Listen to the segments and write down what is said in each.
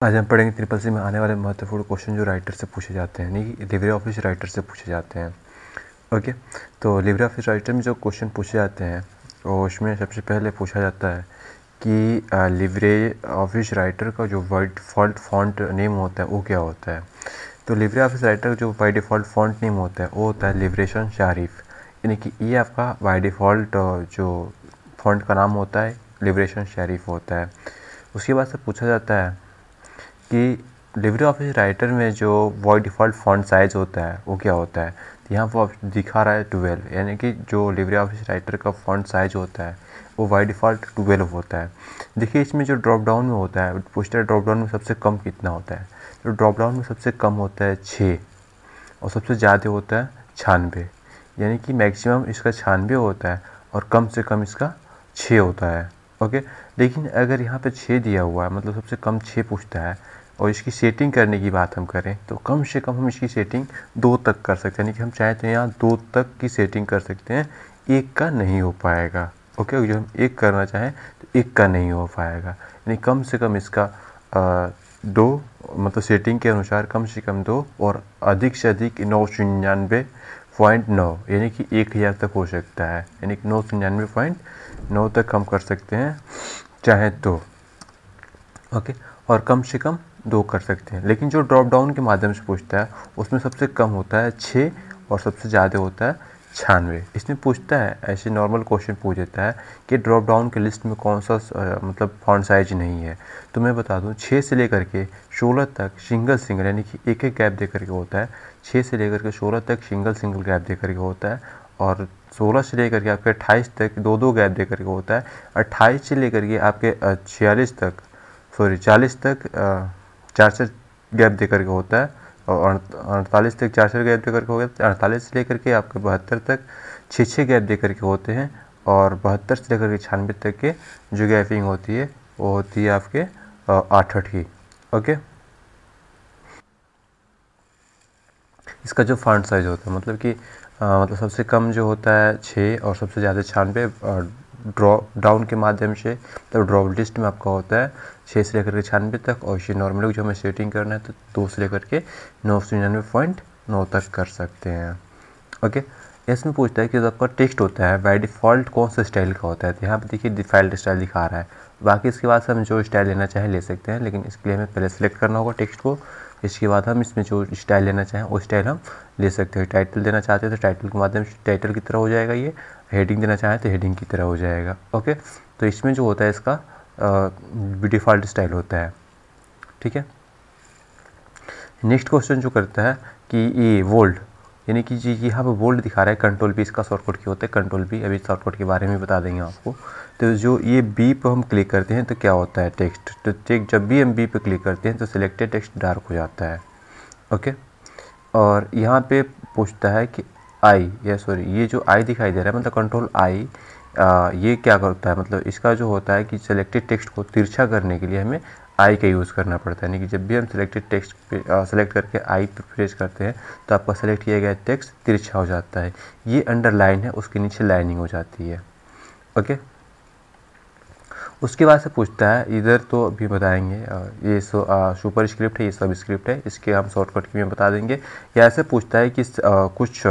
आज हम पढ़ेंगे ट्रिपल सी में आने वाले महत्वपूर्ण क्वेश्चन जो राइटर से पूछे जाते हैं, यानी कि लिब्रे ऑफिस राइटर से पूछे जाते हैं। ओके, तो लिब्रे ऑफिस राइटर में जो क्वेश्चन पूछे जाते हैं और उसमें सबसे पहले पूछा जाता है कि लिब्रे ऑफिस राइटर का जो बाय डिफ़ॉल्ट फॉन्ट नेम होता है वो क्या होता है। तो लिब्रे ऑफिस राइटर का जो बाय डिफ़ॉल्ट फॉन्ट नेम होता है वो होता है लिबरेशन शारिफ, यानी कि ये आपका बाय डिफ़ॉल्ट जो फॉन्ट का नाम होता है लिबरेशन शारिफ होता है। उसके बाद से पूछा जाता है कि लिब्रे ऑफिस राइटर में जो बाय डिफ़ॉल्ट फॉन्ट साइज़ होता है वो क्या होता है। तो यहाँ पर दिखा रहा है 12, यानी कि जो लिब्रे ऑफिस राइटर का फॉन्ट साइज़ होता है वो बाय डिफ़ॉल्ट 12 होता है। देखिए इसमें जो ड्रॉप डाउन में होता है, पूछता है ड्रॉप डाउन में सबसे कम कितना होता है। तो ड्रॉप डाउन में सबसे कम होता है 6 और सबसे ज़्यादा होता है 96, यानी कि मैक्सिमम इसका 96 होता है और कम से कम इसका 6 होता है। ओके, लेकिन अगर यहाँ पे 6 दिया हुआ है, मतलब सबसे कम 6 पूछता है और इसकी सेटिंग करने की बात हम करें तो कम से कम हम इसकी सेटिंग 2 तक कर सकते हैं, यानी कि हम चाहें तो यहाँ 2 तक की सेटिंग कर सकते हैं, 1 का नहीं हो पाएगा। ओके, जो हम 1 करना चाहें तो 1 का नहीं हो पाएगा, यानी कम से कम इसका 2, मतलब सेटिंग के अनुसार कम से कम 2 और अधिक से अधिक 999.9, यानी कि 1000 तक हो सकता है, यानी कि 999.9 तक हम कर सकते हैं चाहे तो। ओके, और कम से कम 2 कर सकते हैं। लेकिन जो ड्रॉप डाउन के माध्यम से पूछता है उसमें सबसे कम होता है 6 और सबसे ज़्यादा होता है 96। इसमें पूछता है, ऐसे नॉर्मल क्वेश्चन पूछ देता है कि ड्रॉप डाउन के लिस्ट में कौन सा मतलब फॉन्ट साइज नहीं है। तो मैं बता दूं 6 से लेकर के 16 तक सिंगल यानी कि एक एक गैप दे करके होता है। 6 से लेकर के 16 तक सिंगल गैप दे करके होता है और 16 से लेकर के आपके 28 तक 2 गैप दे करके होता है। 28 से लेकर के आपके 40 तक 4 गैप दे करके होता है और 48 तक 4 गैप दे करके हो गया। 48 से लेकर के आपके 72 तक 6 गैप दे करके होते हैं और 72 से लेकर के 96 तक के जो गैपिंग होती है वो होती है आपके 8 की। ओके, इसका जो फॉन्ट साइज होता है मतलब कि मतलब सबसे कम जो होता है 6 और सबसे ज़्यादा 96 ड्रॉप डाउन के माध्यम से, तो ड्रॉप लिस्ट में आपका होता है 6 से लेकर के 96 तक और इसे नॉर्मली जो हमें सेटिंग करना है तो 2 से लेकर के 999.9 तक कर सकते हैं। ओके, इसमें पूछता है कि जो आपका टेक्स्ट होता है बाय डिफ़ॉल्ट कौन सा स्टाइल का होता है। तो यहाँ पे देखिए डिफ़ॉल्ट स्टाइल दिखा रहा है, बाकी इसके बाद से हम जो स्टाइल लेना चाहें ले सकते हैं, लेकिन इसके लिए हमें पहले सेलेक्ट करना होगा टेक्स्ट को। इसके बाद हम इसमें जो स्टाइल लेना चाहें वो स्टाइल हम ले सकते हैं। टाइटल देना चाहते हैं तो टाइटल के माध्यम से टाइटल की तरह हो जाएगा, ये हेडिंग देना चाहें तो हेडिंग की तरह हो जाएगा। ओके, तो इसमें जो होता है इसका डिफ़ॉल्ट स्टाइल होता है। ठीक है, नेक्स्ट क्वेश्चन जो करता है कि ये बोल्ड, यानी कि जी यहाँ पे बोल्ड दिखा रहा है, कंट्रोल बी इसका शॉर्टकट की होता है। कंट्रोल बी, अभी शॉर्टकट के बारे में बता देंगे आपको। तो जो ये बी पर हम क्लिक करते हैं तो क्या होता है टेक्स्ट, तो टेक्स्ट जब भी हम बी पे क्लिक करते हैं तो सिलेक्टेड टेक्स्ट डार्क हो जाता है। ओके, और यहाँ पे पूछता है कि आई, या सॉरी ये जो आई दिखाई दे रहा है मतलब कंट्रोल आई, ये क्या करता है, मतलब इसका जो होता है कि सिलेक्टेड टेक्स्ट को तिरछा करने के लिए हमें आई का यूज़ करना पड़ता है। यानी कि जब भी हम सिलेक्टेड टेक्स्ट पे सेलेक्ट करके आई पे प्रेस करते हैं तो आपका सेलेक्ट किया गया टेक्स्ट तिरछा हो जाता है। ये अंडरलाइन है, उसके नीचे लाइनिंग हो जाती है। ओके, उसके बाद से पूछता है, इधर तो अभी बताएंगे, ये सुपर स्क्रिप्ट है, ये सब स्क्रिप्ट है, इसके हम शॉर्टकट में बता देंगे। या ऐसे पूछता है कि कुछ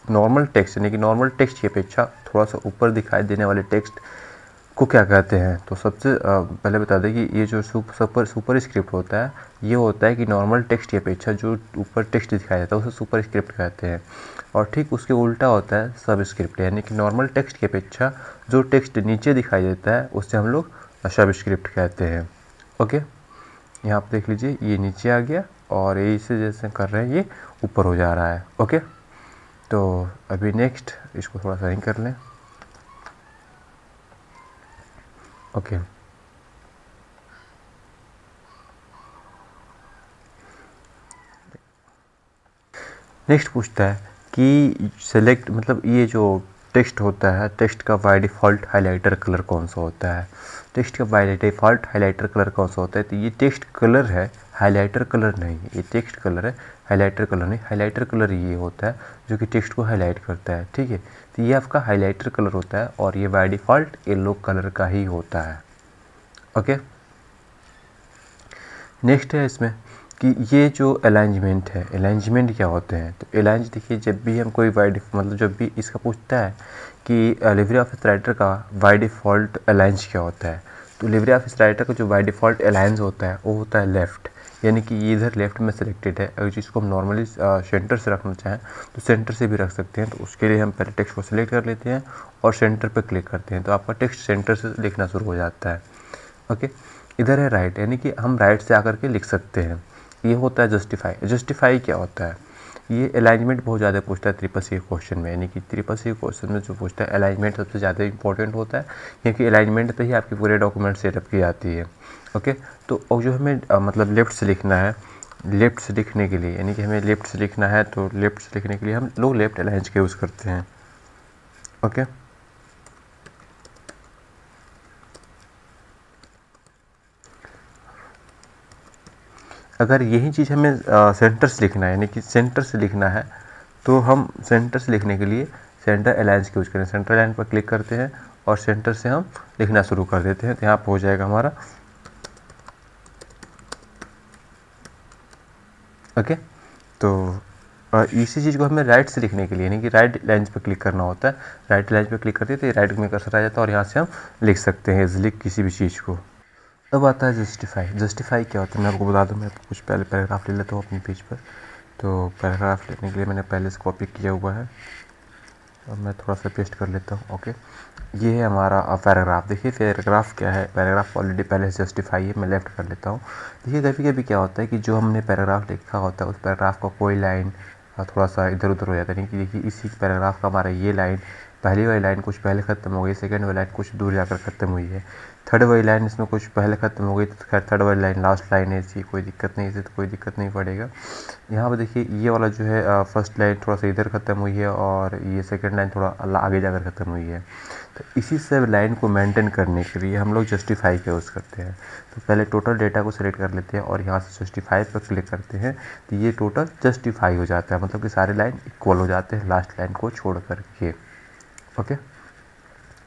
नॉर्मल टेक्स्ट, यानी कि नॉर्मल टेक्स्ट की अपेक्षा थोड़ा सा ऊपर दिखाई देने वाले टेक्स्ट को क्या कहते हैं। तो सबसे पहले बता दें कि ये जो सुपर स्क्रिप्ट होता है ये होता है कि नॉर्मल टेक्स्ट की अपेक्षा जो ऊपर टेक्स्ट दिखाया जाता है उसे सुपर स्क्रिप्ट कहते हैं। और ठीक उसके उल्टा होता है सब स्क्रिप्ट, यानी कि नॉर्मल टेक्स्ट की अपेक्षा जो टेक्स्ट नीचे दिखाई देता है उससे हम लोग सब स्क्रिप्ट कहते हैं। ओके, यहाँ पर देख लीजिए ये नीचे आ गया और ये इसे जैसे कर रहे हैं ये ऊपर हो जा रहा है। ओके, तो अभी नेक्स्ट इसको थोड़ा सा कर लें। ओके, नेक्स्ट पूछता है कि सेलेक्ट, मतलब ये जो टेक्स्ट होता है टेक्स्ट का बाय डिफ़ॉल्ट हाइलाइटर कलर कौन सा होता है। टेक्स्ट का बाय डिफ़ॉल्ट हाइलाइटर कलर कौन सा होता है, तो ये टेक्स्ट कलर है, हाइलाइटर कलर नहीं है। ये टेक्स्ट कलर है, हाइलाइटर कलर नहीं। हाइलाइटर कलर ये होता है जो कि टेक्स्ट को हाईलाइट करता है। ठीक है, तो ये आपका हाइलाइटर कलर होता है और ये बाय डिफ़ॉल्ट येलो कलर का ही होता है। ओके, नेक्स्ट है इसमें कि ये जो अलाइंजमेंट है, अलाइंजमेंट क्या होते हैं। तो अलाइंज देखिए, जब भी हम कोई मतलब जब भी इसका पूछता है कि लिब्रे ऑफिस राइटर का बाय डिफ़ॉल्ट अलाइंज क्या होता है, तो लिब्रे ऑफिस राइटर का जो बाय डिफ़ॉल्ट अलाइंज होता है वो होता है लेफ़्ट, यानी कि ये इधर लेफ़्ट में सिलेक्टेड है। अगर जिसको हम नॉर्मली सेंटर से रखना चाहें तो सेंटर से भी रख सकते हैं। तो उसके लिए हम पहले टेक्स्ट को सिलेक्ट कर लेते हैं और सेंटर पर क्लिक करते हैं, तो आपका टेक्स्ट सेंटर से लिखना शुरू हो जाता है। ओके, इधर है राइट, यानी कि हम राइट से आकर के लिख सकते हैं। ये होता है जस्टिफाई। जस्टिफाई क्या होता है, ये अलाइनमेंट बहुत ज़्यादा पूछता है ट्रिपल सी क्वेश्चन में, यानी कि ट्रिपल सी क्वेश्चन में जो पूछता है अलाइनमेंट सबसे ज़्यादा इंपॉर्टेंट होता है, क्योंकि अलाइनमेंट पे ही आपकी पूरे डॉक्यूमेंट सेटअप की जाती है। ओके, तो और जो हमें मतलब लेफ्ट से लिखना है, लेफ्ट से लिखने के लिए, यानी कि हमें लेफ्ट से लिखना है, तो लेफ्ट से लिखने के लिए हम लोग लेफ्ट अलाइंज का यूज़ करते हैं। ओके, अगर यही चीज़ हमें सेंटर से लिखना है, यानी कि सेंटर से लिखना है, तो हम सेंटर से लिखने के लिए सेंटर अलाइंस का यूज़ करें। सेंटर लाइन पर क्लिक करते हैं और सेंटर से हम लिखना शुरू कर देते हैं, तो यहाँ पर हो जाएगा हमारा। ओके, तो इसी चीज़ को हमें राइट से लिखने के लिए, यानी कि राइट लाइन पर क्लिक करना होता है। राइट लाइन पर क्लिक करते हैं तो ये राइट में कर्सर आ जाता है और यहाँ से हम लिख सकते हैं इजली किसी भी चीज़ को। अब आता है जस्टिफाई। जस्टिफाई क्या होता है, मैं आपको बता दूं। मैं कुछ पहले पैराग्राफ ले लेता हूँ अपने पेज पर। तो पैराग्राफ लेने के लिए मैंने पहले से कॉपी किया हुआ है और मैं थोड़ा सा पेस्ट कर लेता हूँ। ओके, ये है हमारा पैराग्राफ। देखिए पैराग्राफ क्या है, पैराग्राफ ऑलरेडी पहले से जस्टिफाई है, मैं लेफ्ट कर लेता हूँ। देखिए कभी कभी क्या होता है कि जो हमने पैराग्राफ लिखा होता है उस पैराग्राफ का कोई लाइन थोड़ा सा इधर उधर हो जाता है। कि देखिए इसी पैराग्राफ का हमारा ये लाइन, पहली वाली लाइन कुछ पहले ख़त्म हो गई, सेकंड वाली लाइन कुछ दूर जाकर ख़त्म हुई है, थर्ड वाली लाइन इसमें कुछ पहले ख़त्म हो गई, तो खैर थर्ड वाली लाइन लास्ट लाइन है इसकी, कोई दिक्कत नहीं, इसे तो कोई दिक्कत नहीं पड़ेगा। यहाँ पर देखिए ये वाला जो है फर्स्ट लाइन थोड़ा सा इधर ख़त्म हुई है और ये सेकंड लाइन थोड़ा आगे जाकर ख़त्म हुई है। तो इसी सब लाइन को मेंटेन करने के लिए हम लोग जस्टिफाई का यूज़ करते हैं। तो पहले टोटल डेटा को सिलेक्ट कर लेते हैं और यहाँ से जस्टिफाई पर क्लिक करते हैं, तो ये टोटल जस्टिफाई हो जाता है, मतलब कि सारे लाइन इक्वल हो जाते हैं लास्ट लाइन को छोड़ करके। ओके,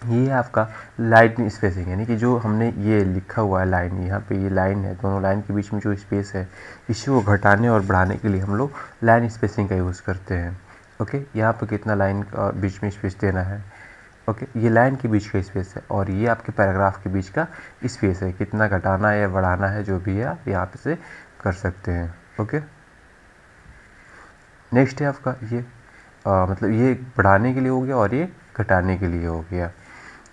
ये है आपका लाइन स्पेसिंग, यानी कि जो हमने ये लिखा हुआ है लाइन, यहाँ पे ये लाइन है, दोनों लाइन के बीच में जो स्पेस है इसी को घटाने और बढ़ाने के लिए हम लोग लाइन स्पेसिंग का यूज़ करते हैं। ओके, यहाँ पे कितना लाइन बीच में स्पेस देना है। ओके, ये लाइन के बीच का स्पेस है और ये आपके पैराग्राफ के बीच का स्पेस है, कितना घटाना है या बढ़ाना है जो भी है आप यहाँ पे से कर सकते हैं। ओके, नेक्स्ट है आपका ये मतलब ये बढ़ाने के लिए हो गया और ये घटाने के लिए हो गया।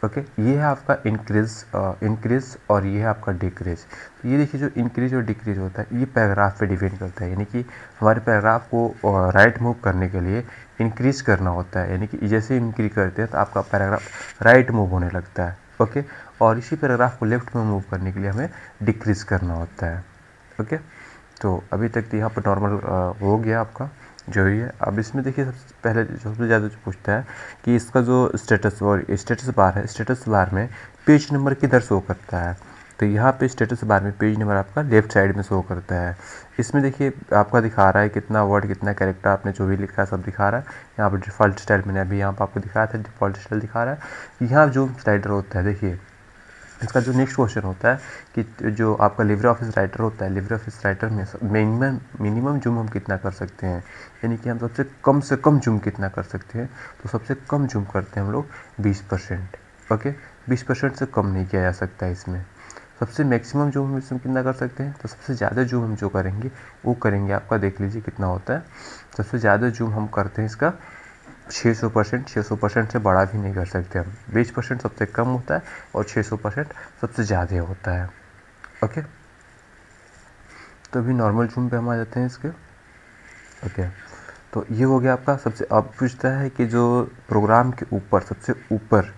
ओके, ये है आपका इंक्रीज और ये है आपका डिक्रीज। तो ये देखिए जो इंक्रीज और डिक्रीज होता है ये पैराग्राफ पे डिपेंड करता है, यानी कि हमारे पैराग्राफ को राइट मूव करने के लिए इंक्रीज करना होता है, यानी कि जैसे इंक्रीज करते हैं तो आपका पैराग्राफ राइट मूव होने लगता है। ओके, और इसी पैराग्राफ को लेफ्ट में मूव करने के लिए हमें डिक्रीज करना होता है। ओके, तो अभी तक तो यहाँ पर नॉर्मल हो गया आपका जो ही है। अब इसमें देखिए सबसे पहले सबसे ज़्यादा जो पूछता है कि इसका जो स्टेटस और स्टेटस बार है, स्टेटस बार में पेज नंबर किधर शो करता है। तो यहाँ पे स्टेटस बार में पेज नंबर आपका लेफ्ट साइड में शो करता है। इसमें देखिए आपका दिखा रहा है कितना वर्ड कितना कैरेक्टर आपने जो भी लिखा है सब दिखा रहा है। यहाँ पर डिफ़ॉल्ट स्टाइल मैंने अभी यहाँ पर आपको दिखाया था, डिफ़ॉल्ट स्टाइल दिखा रहा है। यहाँ जो स्लाइडर होता है देखिए इसका जो नेक्स्ट क्वेश्चन होता है कि जो आपका लिब्रे ऑफिस राइटर होता है, लिब्रे ऑफिस राइटर में मिनिमम जूम हम कितना कर सकते हैं, यानी कि हम सबसे कम से कम जूम कितना कर सकते हैं। तो सबसे कम जूम करते हैं हम लोग 20%। ओके, 20% से कम नहीं किया जा सकता है इसमें। सबसे मैक्सिमम जूम हम इसमें कितना कर सकते हैं, तो सबसे ज़्यादा जूम हम जो करेंगे वो करेंगे, आपका देख लीजिए कितना होता है। सबसे ज़्यादा जूम हम करते हैं इसका 600%। 600% से बड़ा भी नहीं कर सकते हम। 20% सबसे कम होता है और 600% सबसे ज़्यादा होता है। ओके, तो अभी नॉर्मल जूम पे हम आ जाते हैं इसके। ओके, तो ये हो गया आपका सबसे। अब पूछता है कि जो प्रोग्राम के ऊपर सबसे ऊपर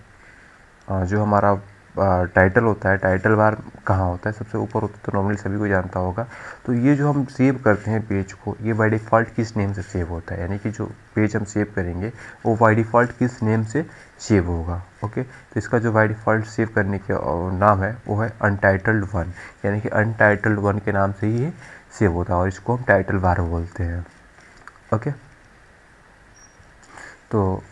जो हमारा टाइटल होता है, टाइटल बार कहाँ होता है, सबसे ऊपर होता है, तो नॉर्मली सभी को जानता होगा। तो ये जो हम सेव करते हैं पेज को, ये बाय डिफ़ॉल्ट किस नेम से सेव होता है, यानी कि जो पेज हम सेव करेंगे वो बाय डिफ़ॉल्ट किस नेम से सेव होगा। ओके, तो इसका जो बाय डिफ़ॉल्ट सेव करने के नाम है वो है अनटाइटल्ड 1, यानी कि अनटाइटल्ड 1 के नाम से ही ये सेव होता है और इसको हम टाइटल बार बोलते हैं। ओके, तो